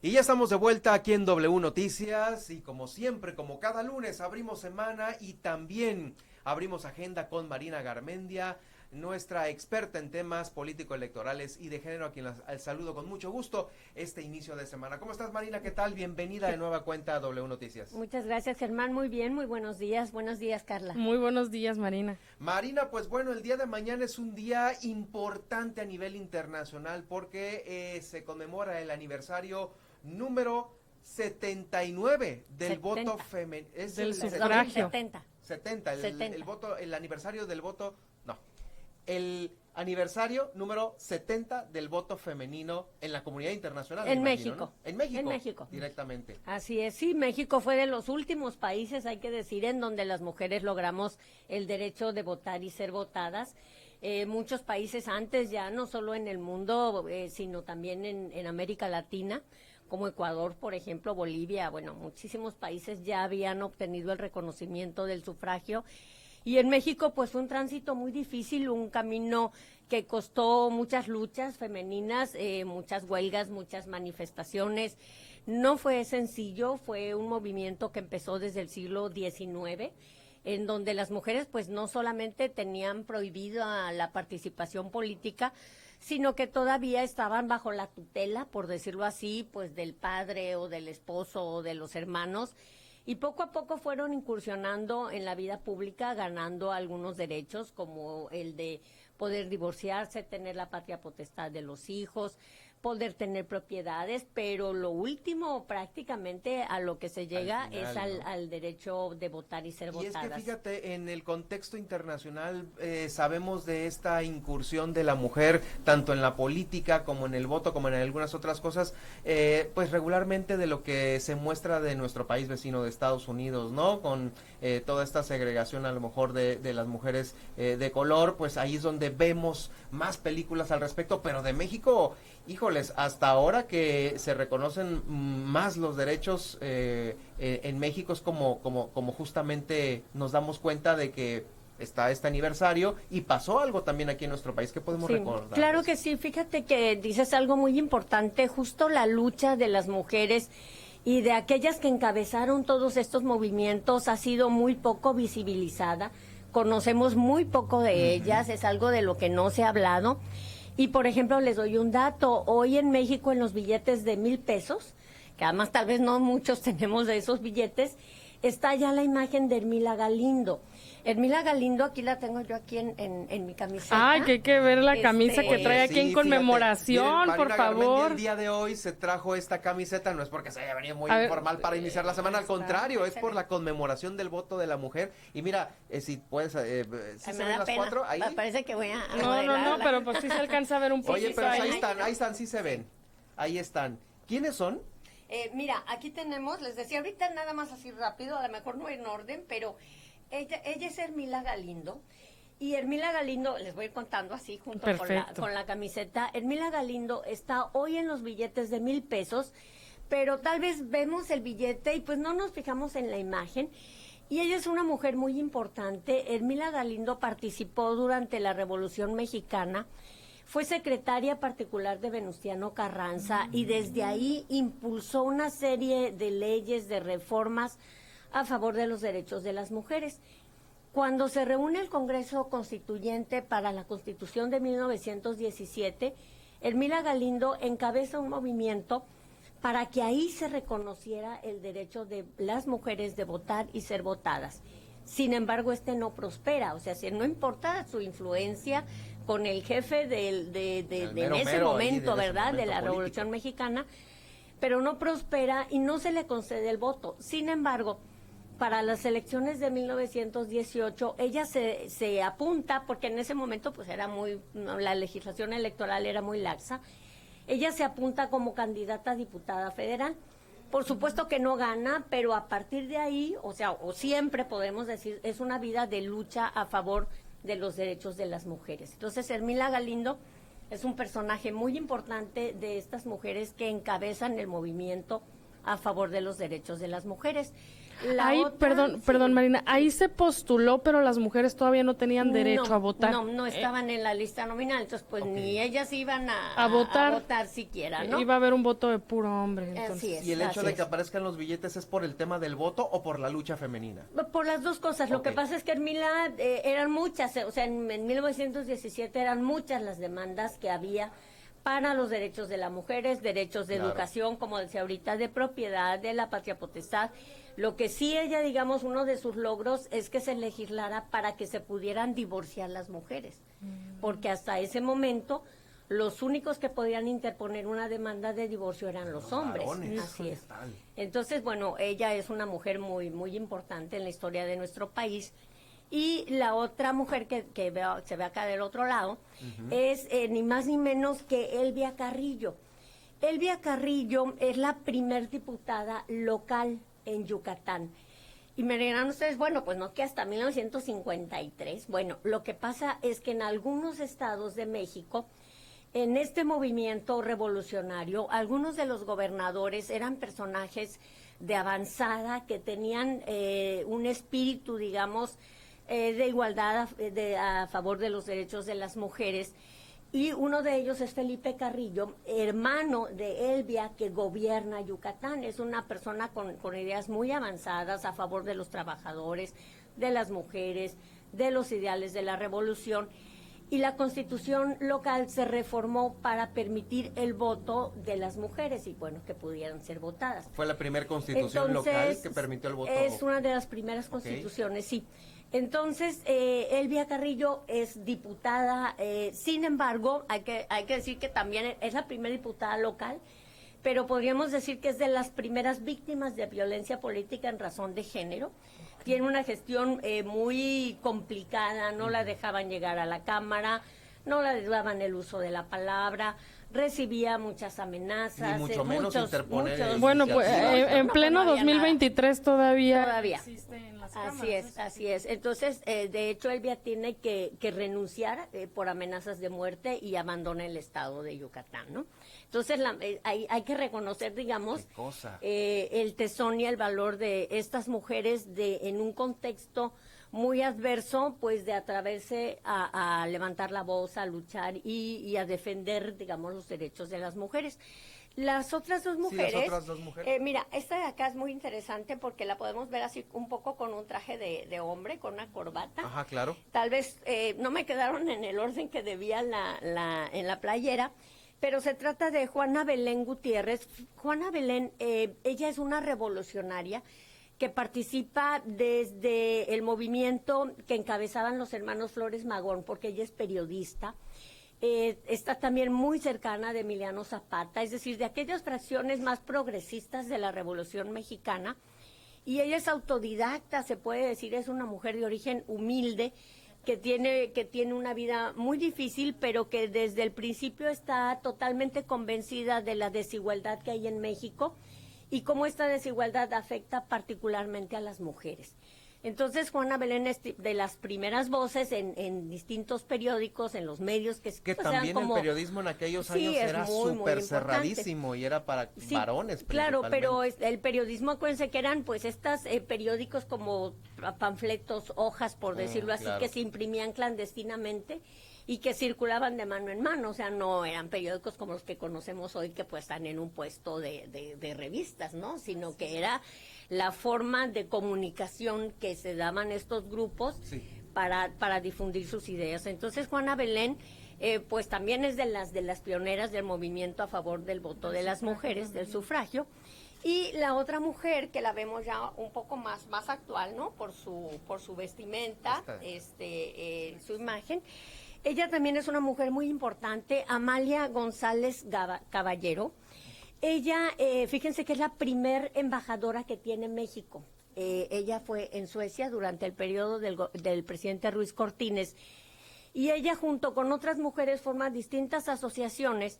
Y ya estamos de vuelta aquí en W Noticias y como siempre, como cada lunes, abrimos semana y también abrimos agenda con Marina Garmendia, nuestra experta en temas político-electorales y de género, a quien saludo con mucho gusto este inicio de semana. ¿Cómo estás, Marina? ¿Qué tal? Bienvenida de nueva cuenta a W Noticias. Muchas gracias, Germán. Muy bien, muy buenos días. Buenos días, Carla. Muy buenos días, Marina. Marina, pues bueno, el día de mañana es un día importante a nivel internacional porque se conmemora el aniversario número 79 del 70. voto femenino. Es Del el sufragio. 70, el 70. voto, el aniversario del voto, no, el aniversario número 70 del voto femenino en la comunidad internacional. En imagino, México. ¿no? En México. En México. Directamente. Así es, sí, México fue de los últimos países, hay que decir, en donde las mujeres logramos el derecho de votar y ser votadas. Muchos países antes ya, no solo en el mundo, sino también en América Latina, como Ecuador, por ejemplo, Bolivia, bueno, muchísimos países ya habían obtenido el reconocimiento del sufragio. Y en México, pues fue un tránsito muy difícil, un camino que costó muchas luchas femeninas, muchas huelgas, muchas manifestaciones. No fue sencillo, fue un movimiento que empezó desde el siglo XIX, en donde las mujeres pues no solamente tenían prohibida la participación política, sino que todavía estaban bajo la tutela, por decirlo así, pues del padre o del esposo o de los hermanos, y poco a poco fueron incursionando en la vida pública, ganando algunos derechos, como el de poder divorciarse, tener la patria potestad de los hijos, poder tener propiedades, pero lo último prácticamente a lo que se llega final, es ¿no? al derecho de votar y ser votadas. Y es que fíjate, en el contexto internacional sabemos de esta incursión de la mujer, tanto en la política como en el voto, como en algunas otras cosas, pues regularmente de lo que se muestra de nuestro país vecino de Estados Unidos, ¿no? Con toda esta segregación a lo mejor de las mujeres de color, pues ahí es donde vemos más películas al respecto, pero de México, híjoles, hasta ahora que se reconocen más los derechos en México es como justamente nos damos cuenta de que está este aniversario y pasó algo también aquí en nuestro país. ¿Qué podemos Sí, recordar? claro que sí, fíjate que dices algo muy importante, justo la lucha de las mujeres y de aquellas que encabezaron todos estos movimientos ha sido muy poco visibilizada, conocemos muy poco de ellas, es algo de lo que no se ha hablado. Y por ejemplo, les doy un dato, hoy en México en los billetes de 1,000 pesos, que además tal vez no muchos tenemos de esos billetes, está ya la imagen de Ermila Galindo. Ermila Galindo, aquí la tengo yo aquí en mi camiseta. Ay, que hay que ver la camisa que trae aquí en conmemoración, fíjate, miren, por Marina Garmendia, favor. el día de hoy se trajo esta camiseta, no es porque se haya venido muy A ver, informal para iniciar la semana, al contrario, es por la conmemoración del voto de la mujer. Y mira, si puedes, ¿sí Ay, se me ven da las pena. cuatro? Ahí. Parece que voy a No, modelarla. pero pues sí se alcanza a ver un poquito. Oye, pero ahí ahí. están, sí se ven. Ahí están. ¿Quiénes son? Mira, aquí tenemos, les decía ahorita nada más así rápido, a lo mejor no en orden, pero ella es Ermila Galindo. Y Ermila Galindo, les voy a ir contando así junto con la camiseta. Ermila Galindo está hoy en los billetes de 1,000 pesos, pero tal vez vemos el billete y pues no nos fijamos en la imagen. Y ella es una mujer muy importante. Ermila Galindo participó durante la Revolución Mexicana, fue secretaria particular de Venustiano Carranza y desde ahí impulsó una serie de leyes, de reformas a favor de los derechos de las mujeres. Cuando se reúne el Congreso Constituyente para la Constitución de 1917, Ermila Galindo encabeza un movimiento para que ahí se reconociera el derecho de las mujeres de votar y ser votadas. Sin embargo, no prospera, o sea, si no importa su influencia con el jefe en ese momento, ¿verdad?, de la Revolución Mexicana, pero no prospera y no se le concede el voto. Sin embargo, para las elecciones de 1918, ella se apunta, porque en ese momento pues la legislación electoral era muy laxa, ella se apunta como candidata a diputada federal. Por supuesto que no gana, pero a partir de ahí, o siempre podemos decir, es una vida de lucha a favor de los derechos de las mujeres. Entonces, Ermila Galindo es un personaje muy importante de estas mujeres que encabezan el movimiento a favor de los derechos de las mujeres. Perdón, Marina, ahí se postuló, pero las mujeres todavía no tenían derecho a votar. No estaban en la lista nominal, entonces pues ni ellas iban a votar siquiera, ¿no? Iba a haber un voto de puro hombre. Entonces. Así es, ¿Y el hecho de que aparezcan los billetes es por el tema del voto o por la lucha femenina? Por las dos cosas. Lo que pasa es que en Milán eran muchas, o sea, en 1917 eran muchas las demandas que había para los derechos de las mujeres, derechos de educación, como decía ahorita, de propiedad, de la patria potestad. Lo que sí ella, digamos, uno de sus logros es que se legislara para que se pudieran divorciar las mujeres, porque hasta ese momento los únicos que podían interponer una demanda de divorcio eran los hombres. Así es. Entonces, bueno, ella es una mujer muy, muy importante en la historia de nuestro país. Y la otra mujer que se ve acá del otro lado es ni más ni menos que Elvia Carrillo. Elvia Carrillo es la primer diputada local en Yucatán. Y me dirán ustedes, bueno, pues no que hasta 1953. Bueno, lo que pasa es que en algunos estados de México, en este movimiento revolucionario, algunos de los gobernadores eran personajes de avanzada que tenían un espíritu, digamos, de igualdad a favor de los derechos de las mujeres, y uno de ellos es Felipe Carrillo, hermano de Elvia, que gobierna Yucatán. Es una persona con ideas muy avanzadas a favor de los trabajadores, de las mujeres, de los ideales de la revolución, y la constitución local se reformó para permitir el voto de las mujeres y bueno, que pudieran ser votadas. ¿Fue la primera constitución local que permitió el voto? Es una de las primeras constituciones, sí. Entonces, Elvia Carrillo es diputada, sin embargo, hay que decir que también es la primera diputada local, pero podríamos decir que es de las primeras víctimas de violencia política en razón de género. Tiene una gestión muy complicada, no la dejaban llegar a la Cámara, no le daban el uso de la palabra, recibía muchas amenazas. Y mucho menos interponer. Bueno, pues en pleno 2023 todavía existe en las cámaras. Así es. Entonces, de hecho, Elvia tiene que renunciar por amenazas de muerte y abandona el estado de Yucatán, ¿no? Entonces, hay que reconocer, digamos, el tesón y el valor de estas mujeres en un contexto muy adverso, pues de atreverse a levantar la voz, a luchar y a defender, digamos, los derechos de las mujeres. Las otras dos mujeres, mira, esta de acá es muy interesante porque la podemos ver así un poco con un traje de hombre, con una corbata. Ajá, claro. Tal vez no me quedaron en el orden que debía en la playera, pero se trata de Juana Belén Gutiérrez. Juana Belén, ella es una revolucionaria que participa desde el movimiento que encabezaban los hermanos Flores Magón, porque ella es periodista. Está también muy cercana de Emiliano Zapata, es decir, de aquellas fracciones más progresistas de la Revolución Mexicana. Y ella es autodidacta, se puede decir, es una mujer de origen humilde, que tiene una vida muy difícil, pero que desde el principio está totalmente convencida de la desigualdad que hay en México y cómo esta desigualdad afecta particularmente a las mujeres. Entonces, Juana Belén es de las primeras voces en distintos periódicos, en los medios que pues, también el periodismo en aquellos años era súper cerradísimo y era para varones. Claro, pero el periodismo, acuérdense que eran pues estas periódicos como panfletos, hojas, por decirlo así, claro, que se imprimían clandestinamente y que circulaban de mano en mano, o sea, no eran periódicos como los que conocemos hoy que pues están en un puesto de revistas, ¿no? Sino que era la forma de comunicación que se daban estos grupos para difundir sus ideas. Entonces, Juana Belén, pues también es de las pioneras del movimiento a favor del voto de las mujeres, del sufragio. Y la otra mujer que la vemos ya un poco más actual, ¿no? Por su vestimenta, su imagen. Ella también es una mujer muy importante, Amalia González Caballero. Ella, fíjense que es la primer embajadora que tiene México. Ella fue en Suecia durante el periodo del presidente Ruiz Cortines. Y ella, junto con otras mujeres, forma distintas asociaciones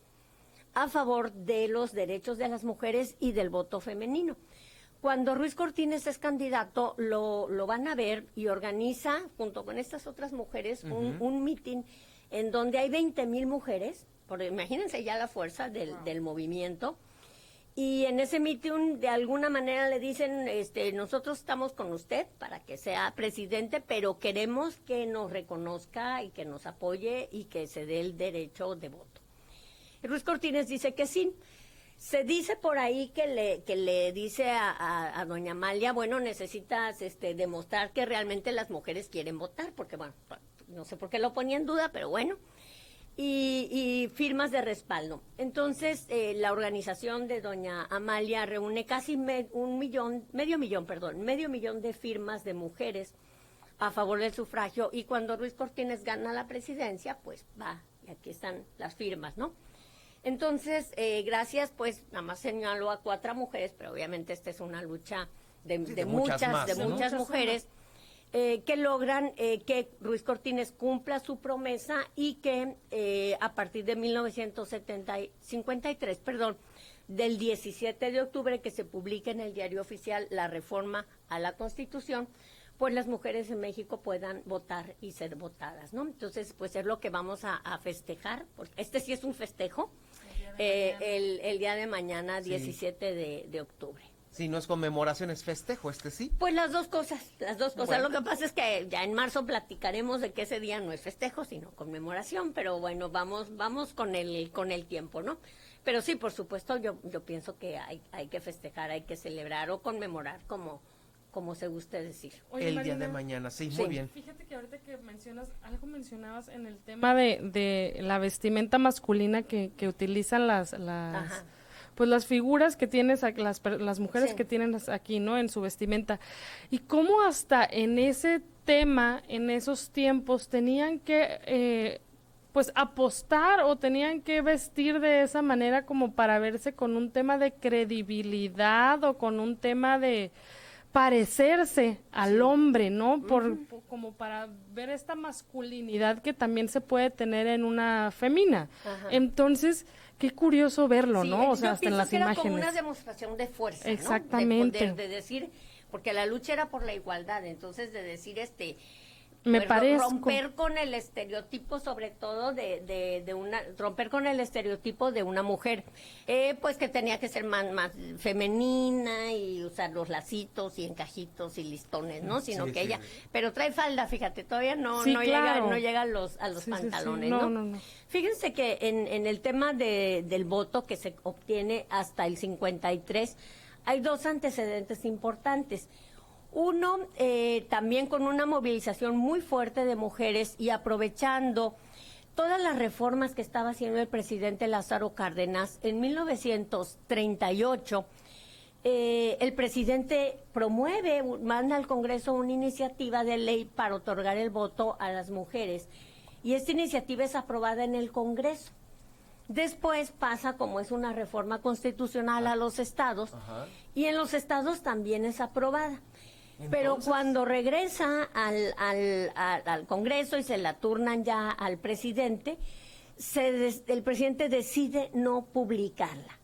a favor de los derechos de las mujeres y del voto femenino. Cuando Ruiz Cortines es candidato, lo van a ver y organiza, junto con estas otras mujeres, un mitin en donde hay 20,000 mujeres, porque imagínense ya la fuerza del movimiento, Y en ese meeting, de alguna manera le dicen, nosotros estamos con usted para que sea presidente, pero queremos que nos reconozca y que nos apoye y que se dé el derecho de voto. Y Ruiz Cortines dice que sí. Se dice por ahí que le dice a doña Amalia, bueno, necesitas demostrar que realmente las mujeres quieren votar, porque bueno, no sé por qué lo ponía en duda, pero bueno. Y firmas de respaldo. Entonces, la organización de doña Amalia reúne casi medio millón de firmas de mujeres a favor del sufragio, y cuando Ruiz Cortines gana la presidencia, pues va, y aquí están las firmas, ¿no? Entonces, gracias, pues, nada más señaló a 4 mujeres, pero obviamente esta es una lucha de muchas mujeres, que logran que Ruiz Cortines cumpla su promesa y que a partir de 1953, del 17 de octubre, que se publique en el Diario Oficial la reforma a la Constitución, pues las mujeres en México puedan votar y ser votadas, ¿no? Entonces, pues es lo que vamos a festejar, porque este sí es un festejo, el día de mañana, 17 de octubre. Si no es conmemoración, es festejo, sí. Pues las dos cosas. Bueno. Lo que pasa es que ya en marzo platicaremos de que ese día no es festejo, sino conmemoración, pero bueno, vamos con el tiempo, ¿no? Pero sí, por supuesto, yo pienso que hay que festejar, hay que celebrar o conmemorar, como se guste decir. Oye, el Marina, día de mañana, sí, muy bien. Fíjate que ahorita que mencionabas en el tema de la vestimenta masculina que utilizan las figuras que tienes, las mujeres que tienen aquí, ¿no? En su vestimenta. Y cómo hasta en ese tema, en esos tiempos, tenían que, pues, apostar o tenían que vestir de esa manera como para verse con un tema de credibilidad o con un tema de parecerse al hombre, ¿no? Como para ver esta masculinidad que también se puede tener en una femina. Ajá. Entonces, qué curioso verlo, ¿no? O sea, hasta en las imágenes. Era como una demostración de fuerza, exactamente, ¿no? De decir, porque la lucha era por la igualdad, entonces de decir me parece romper con el estereotipo, sobre todo romper con el estereotipo de una mujer, pues que tenía que ser más femenina y usar los lacitos y encajitos y listones, ¿no? Sino que ella, pero trae falda, fíjate, todavía no llega a los pantalones, ¿no? Fíjense que en el tema del voto que se obtiene hasta el 53, hay 2 antecedentes importantes. Uno, también con una movilización muy fuerte de mujeres y aprovechando todas las reformas que estaba haciendo el presidente Lázaro Cárdenas. En 1938, el presidente manda al Congreso una iniciativa de ley para otorgar el voto a las mujeres. Y esta iniciativa es aprobada en el Congreso. Después pasa, como es una reforma constitucional, a los estados, y en los estados también es aprobada. Entonces, pero cuando regresa al Congreso y se la turnan ya al presidente, el presidente decide no publicarla.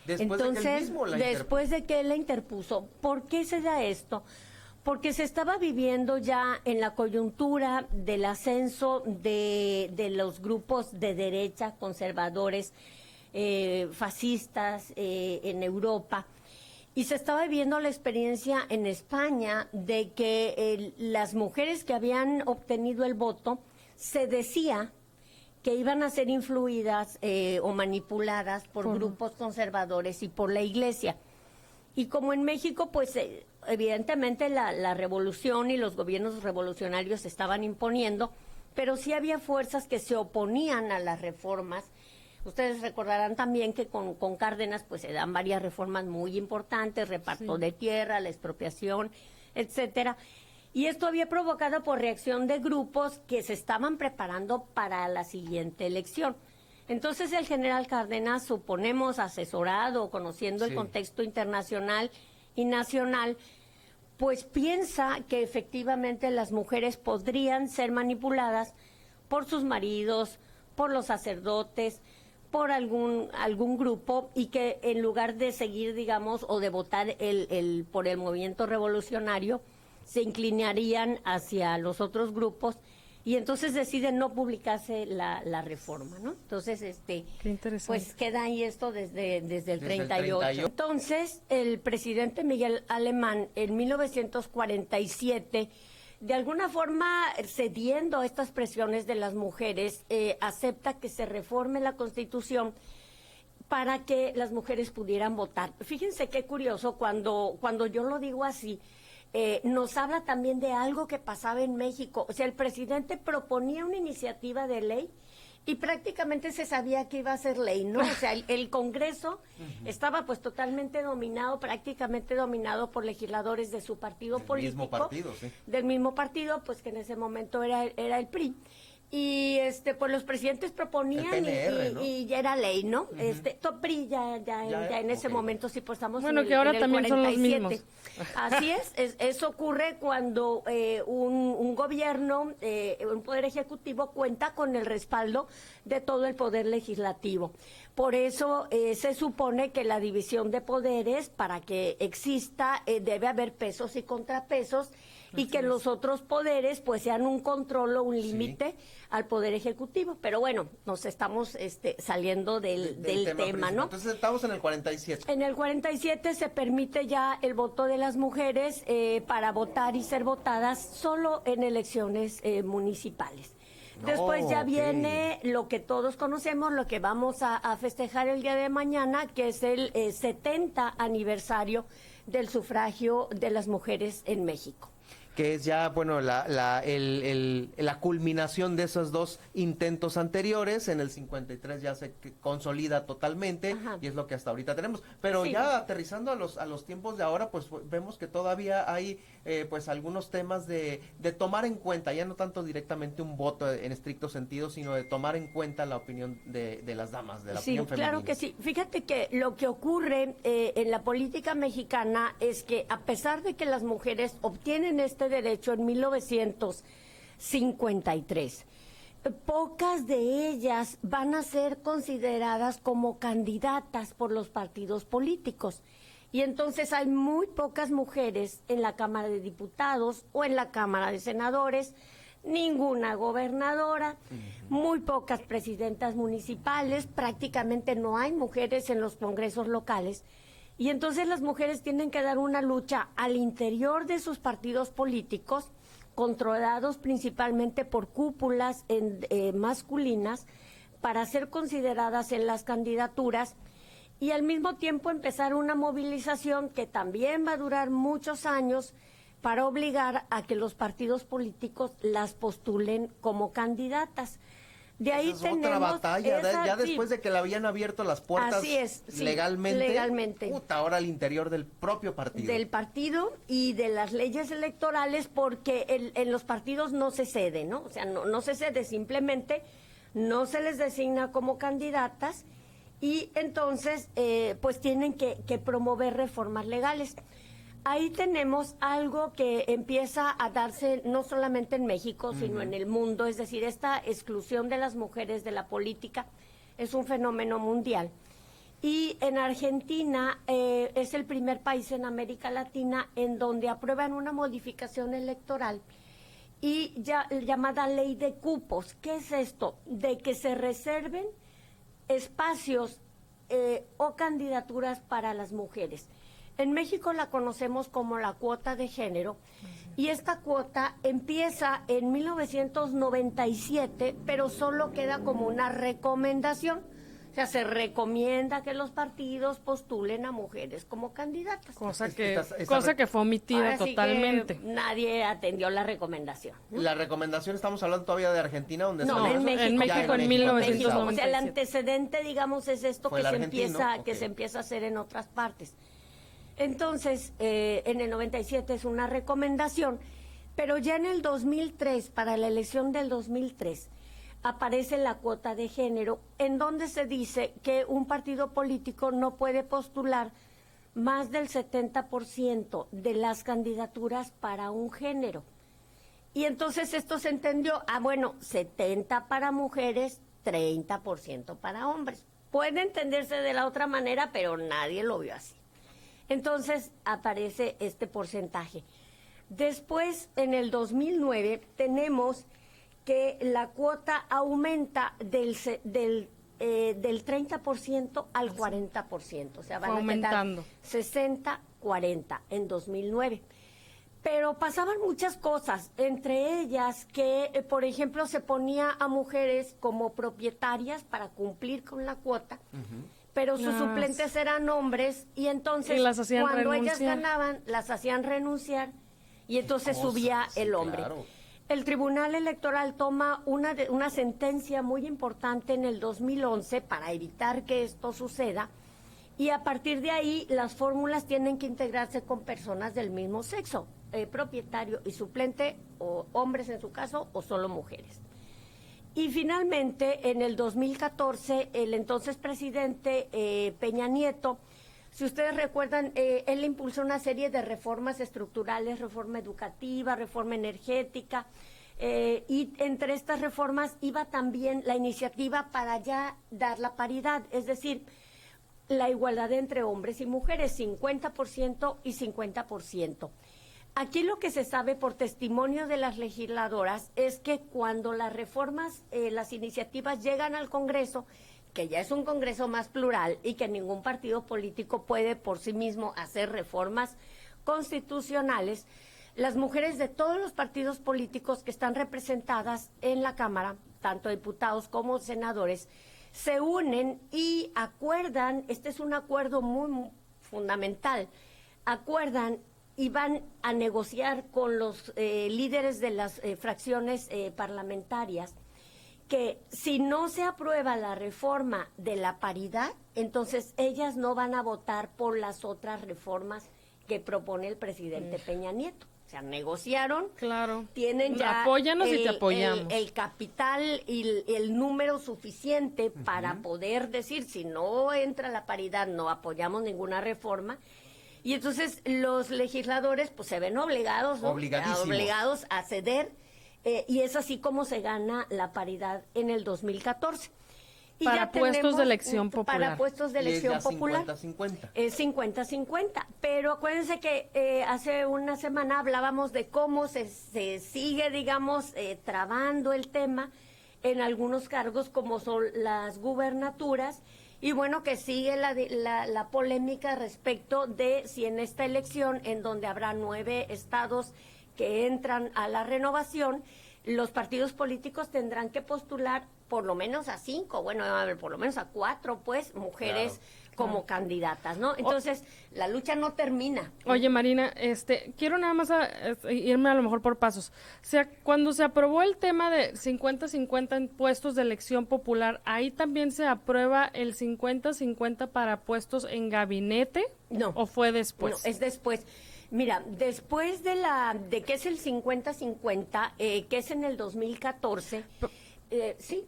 Después de que él la interpuso. ¿Por qué se da esto? Porque se estaba viviendo ya en la coyuntura del ascenso de los grupos de derecha, conservadores, fascistas en Europa. Y se estaba viviendo la experiencia en España de que las mujeres que habían obtenido el voto, se decía que iban a ser influidas o manipuladas por grupos conservadores y por la Iglesia. Y como en México, pues evidentemente la revolución y los gobiernos revolucionarios se estaban imponiendo, pero sí había fuerzas que se oponían a las reformas. Ustedes recordarán también que con Cárdenas pues se dan varias reformas muy importantes, reparto de tierra, la expropiación, etcétera. Y esto había provocado por reacción de grupos que se estaban preparando para la siguiente elección. Entonces el general Cárdenas, suponemos asesorado, conociendo el contexto internacional y nacional, pues piensa que efectivamente las mujeres podrían ser manipuladas por sus maridos, por los sacerdotes, por algún grupo, y que en lugar de seguir, digamos, o de votar por el movimiento revolucionario, se inclinarían hacia los otros grupos y entonces deciden no publicarse la reforma, ¿no? Entonces, Qué interesante. pues queda ahí esto desde el 38. Entonces, el presidente Miguel Alemán, en 1947, de alguna forma, cediendo a estas presiones de las mujeres, acepta que se reforme la Constitución para que las mujeres pudieran votar. Fíjense qué curioso, cuando yo lo digo así, nos habla también de algo que pasaba en México. O sea, el presidente proponía una iniciativa de ley y prácticamente se sabía que iba a ser ley, ¿no? O sea, el Congreso estaba pues totalmente dominado, prácticamente dominado por legisladores de su partido político. Del mismo partido, sí. Del mismo partido, pues que en ese momento era el PRI. Y pues los presidentes proponían PNR, ¿no? y ya era ley, ¿no? PRI ya en ese momento sí, pues estamos bueno, en que ahora en el también 47. son los mismos. Así eso ocurre cuando un gobierno, un poder ejecutivo cuenta con el respaldo de todo el poder legislativo. Por eso se supone que la división de poderes, para que exista, debe haber pesos y contrapesos, y que los otros poderes pues sean un control o un límite al poder ejecutivo. Pero bueno, nos estamos saliendo del tema, ¿no? Entonces estamos en el 47. En el 47 se permite ya el voto de las mujeres para votar y ser votadas solo en elecciones municipales. Después ya viene lo que todos conocemos, lo que vamos a festejar el día de mañana, que es el 70 aniversario del sufragio de las mujeres en México. Que es ya, bueno, la culminación de esos dos intentos anteriores. En el 53 ya se consolida totalmente. Ajá. Y es lo que hasta ahorita tenemos. Pero ya aterrizando a los tiempos de ahora, pues vemos que todavía hay pues algunos temas de tomar en cuenta, ya no tanto directamente un voto en estricto sentido, sino de tomar en cuenta la opinión de las damas, de la opinión femenina. Claro que sí. Fíjate que lo que ocurre en la política mexicana es que, a pesar de que las mujeres obtienen este derecho en 1953, pocas de ellas van a ser consideradas como candidatas por los partidos políticos. Y entonces hay muy pocas mujeres en la Cámara de Diputados o en la Cámara de Senadores, ninguna gobernadora, muy pocas presidentas municipales, prácticamente no hay mujeres en los congresos locales. Y entonces las mujeres tienen que dar una lucha al interior de sus partidos políticos, controlados principalmente por cúpulas masculinas, para ser consideradas en las candidaturas, y al mismo tiempo empezar una movilización que también va a durar muchos años para obligar a que los partidos políticos las postulen como candidatas. De ahí tenemos otra batalla, ya después de que le habían abierto las puertas así es, legalmente. Ahora al interior del propio partido. Del partido y de las leyes electorales, porque en los partidos no se cede, ¿no? O sea, no se cede, simplemente no se les designa como candidatas, y entonces pues tienen que promover reformas legales. Ahí tenemos algo que empieza a darse no solamente en México, sino en el mundo, es decir, esta exclusión de las mujeres de la política es un fenómeno mundial. Y en Argentina es el primer país en América Latina en donde aprueban una modificación electoral y llamada ley de cupos. ¿Qué es esto? De que se reserven espacios o candidaturas para las mujeres. En México la conocemos como la cuota de género, y esta cuota empieza en 1997, pero solo queda como una recomendación. O sea, se recomienda que los partidos postulen a mujeres como candidatas. Cosa que fue omitida totalmente. Nadie atendió la recomendación, ¿no? La recomendación, estamos hablando todavía de Argentina, donde no, en México. En México en 1997. O sea, el antecedente, digamos, es esto que se empieza a hacer en otras partes. Entonces, en el 97 es una recomendación, pero ya en el 2003, para la elección del 2003, aparece la cuota de género, en donde se dice que un partido político no puede postular más del 70% de las candidaturas para un género. Y entonces esto se entendió, 70 para mujeres, 30% para hombres. Puede entenderse de la otra manera, pero nadie lo vio así. Entonces aparece este porcentaje. Después, en el 2009, tenemos que la cuota aumenta del 30% al 40%, o sea, van aumentando. A quedar 60-40 en 2009. Pero pasaban muchas cosas, entre ellas que, por ejemplo, se ponía a mujeres como propietarias para cumplir con la cuota, pero sus suplentes eran hombres, y entonces cuando ellas ganaban, las hacían renunciar, y entonces subía el hombre. Claro. El Tribunal Electoral toma una sentencia muy importante en el 2011 para evitar que esto suceda, y a partir de ahí las fórmulas tienen que integrarse con personas del mismo sexo, propietario y suplente, o hombres en su caso, o solo mujeres. Y finalmente, en el 2014, el entonces presidente Peña Nieto, si ustedes recuerdan, él impulsó una serie de reformas estructurales, reforma educativa, reforma energética, y entre estas reformas iba también la iniciativa para ya dar la paridad, es decir, la igualdad entre hombres y mujeres, 50% y 50%. Aquí lo que se sabe por testimonio de las legisladoras es que cuando las reformas, las iniciativas llegan al Congreso, que ya es un Congreso más plural y que ningún partido político puede por sí mismo hacer reformas constitucionales, las mujeres de todos los partidos políticos que están representadas en la Cámara, tanto diputados como senadores, se unen y acuerdan, este es un acuerdo muy fundamental, acuerdan y van a negociar con los líderes de las fracciones parlamentarias que si no se aprueba la reforma de la paridad, entonces ellas no van a votar por las otras reformas que propone el presidente Peña Nieto. O sea, negociaron, claro, tienen ya apóyanos y te apoyamos. El capital y el número suficiente para poder decir, si no entra la paridad, no apoyamos ninguna reforma. Y entonces los legisladores pues se ven obligados, ¿no? Obligados a ceder, y es así como se gana la paridad en el 2014. Y para puestos de elección popular. Para puestos de elección popular. 50-50. Es 50-50. Pero acuérdense que hace una semana hablábamos de cómo se sigue, digamos, trabando el tema en algunos cargos como son las gubernaturas. Y bueno, que sigue la polémica respecto de si en esta elección, en donde habrá 9 estados que entran a la renovación, los partidos políticos tendrán que postular por lo menos a 5, bueno, a ver, por lo menos a 4, pues, mujeres como candidatas, ¿no? Entonces, la lucha no termina. Oye, Marina, quiero nada más irme a lo mejor por pasos. O sea, cuando se aprobó el tema de 50-50 en puestos de elección popular, ¿ahí también se aprueba el 50-50 para puestos en gabinete? No. ¿O fue después? No, es después. Mira, después de que es el 50-50, que es en el 2014, sí.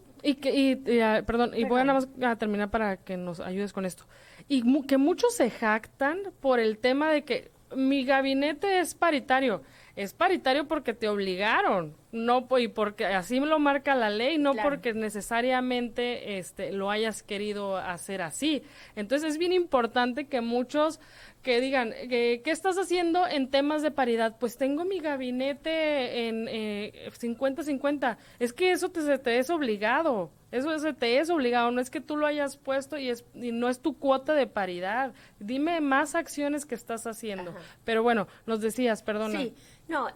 Perdón, y voy a nada más a terminar para que nos ayudes con esto. Y que muchos se jactan por el tema de que mi gabinete es paritario. Es paritario porque te obligaron, no y porque así lo marca la ley, no claro, porque necesariamente lo hayas querido hacer así. Entonces es bien importante que muchos que digan, ¿qué estás haciendo en temas de paridad? Pues tengo mi gabinete en 50-50. Es que eso se te es obligado. Eso se te es obligado, no es que tú lo hayas puesto y no es tu cuota de paridad. Dime más acciones que estás haciendo. Ajá. Pero bueno, nos decías, perdona. Sí, no,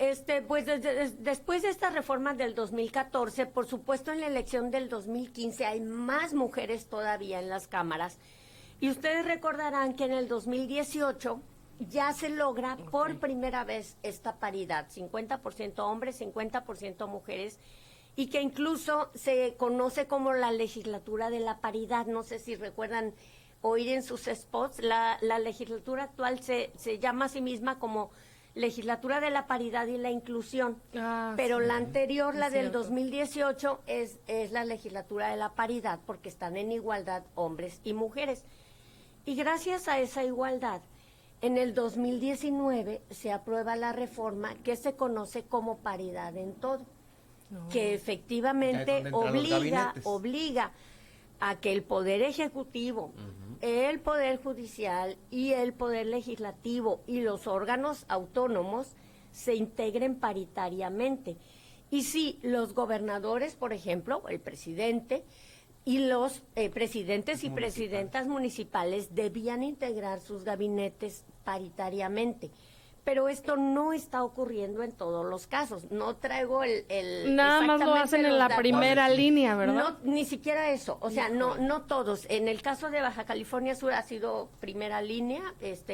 pues después de esta reforma del 2014, por supuesto en la elección del 2015 hay más mujeres todavía en las cámaras. Y ustedes recordarán que en el 2018 ya se logra por primera vez esta paridad, 50% hombres, 50% mujeres, y que incluso se conoce como la legislatura de la paridad. No sé si recuerdan oír en sus spots, la legislatura actual se llama a sí misma como legislatura de la paridad y la inclusión, pero sí, la anterior, la del 2018, es la legislatura de la paridad, porque están en igualdad hombres y mujeres. Y gracias a esa igualdad, en el 2019 se aprueba la reforma que se conoce como paridad en todo. Que efectivamente obliga a que el Poder Ejecutivo, el Poder Judicial y el Poder Legislativo y los órganos autónomos se integren paritariamente. Y sí, los gobernadores, por ejemplo, el presidente y los presidentes y presidentas municipales debían integrar sus gabinetes paritariamente. Pero esto no está ocurriendo en todos los casos. No traigo nada más lo hacen en la primera línea, ¿verdad? No, ni siquiera eso. O sea, no todos. En el caso de Baja California Sur ha sido primera línea.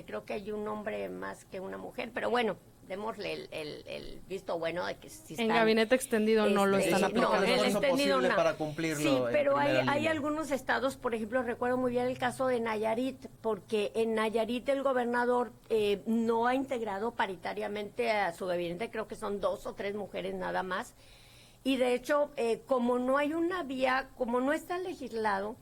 Creo que hay un hombre más que una mujer. Pero bueno, démosle el visto bueno de que si están, en gabinete extendido no lo están aplicando. No, el extendido no. Para cumplirlo. Sí, pero hay algunos estados, por ejemplo, recuerdo muy bien el caso de Nayarit, porque en Nayarit el gobernador no ha integrado paritariamente a su gabinete, creo que son 2 o 3 mujeres nada más. Y de hecho, como no hay una vía, como no está legislado,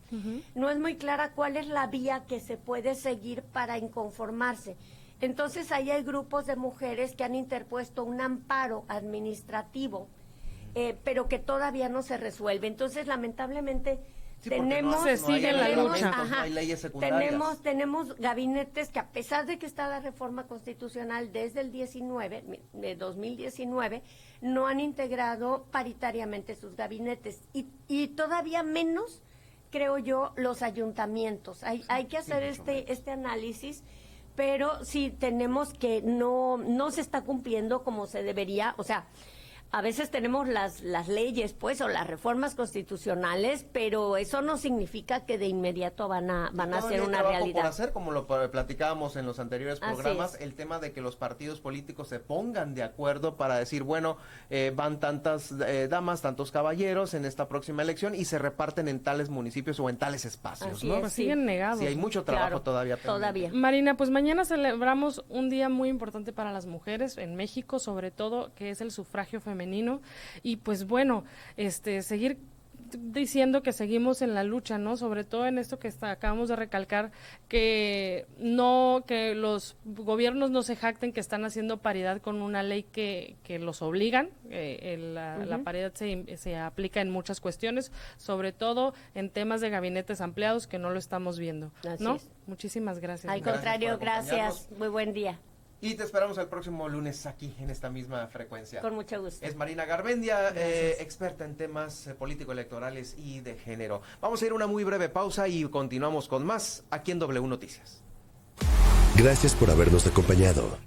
no es muy clara cuál es la vía que se puede seguir para inconformarse. Entonces, ahí hay grupos de mujeres que han interpuesto un amparo administrativo, pero que todavía no se resuelve. Entonces, lamentablemente, tenemos... se sigue la lucha. No hay leyes secundarias. Tenemos gabinetes que, a pesar de que está la reforma constitucional desde el 2019, no han integrado paritariamente sus gabinetes. Y todavía menos, creo yo, los ayuntamientos. Hay que hacer este análisis. Pero sí tenemos que no se está cumpliendo como se debería, o sea, a veces tenemos las leyes, pues, o las reformas constitucionales, pero eso no significa que de inmediato van a ser una realidad. Por hacer, como lo platicábamos en los anteriores programas, el tema de que los partidos políticos se pongan de acuerdo para decir, bueno, van tantas damas, tantos caballeros en esta próxima elección y se reparten en tales municipios o en tales espacios, Así ¿no? Pues siguen negados. Sí, hay mucho trabajo todavía. Marina, pues mañana celebramos un día muy importante para las mujeres en México, sobre todo, que es el sufragio femenino. Y pues bueno, seguir diciendo que seguimos en la lucha, ¿no? Sobre todo en esto que acabamos de recalcar, que los gobiernos no se jacten que están haciendo paridad con una ley que los obligan. La paridad se aplica en muchas cuestiones, sobre todo en temas de gabinetes ampliados, que no lo estamos viendo, ¿no? Muchísimas gracias. Al contrario, gracias. Muy buen día. Y te esperamos el próximo lunes aquí, en esta misma frecuencia. Con mucho gusto. Es Marina Garmendia, experta en temas político-electorales y de género. Vamos a ir a una muy breve pausa y continuamos con más aquí en W Noticias. Gracias por habernos acompañado.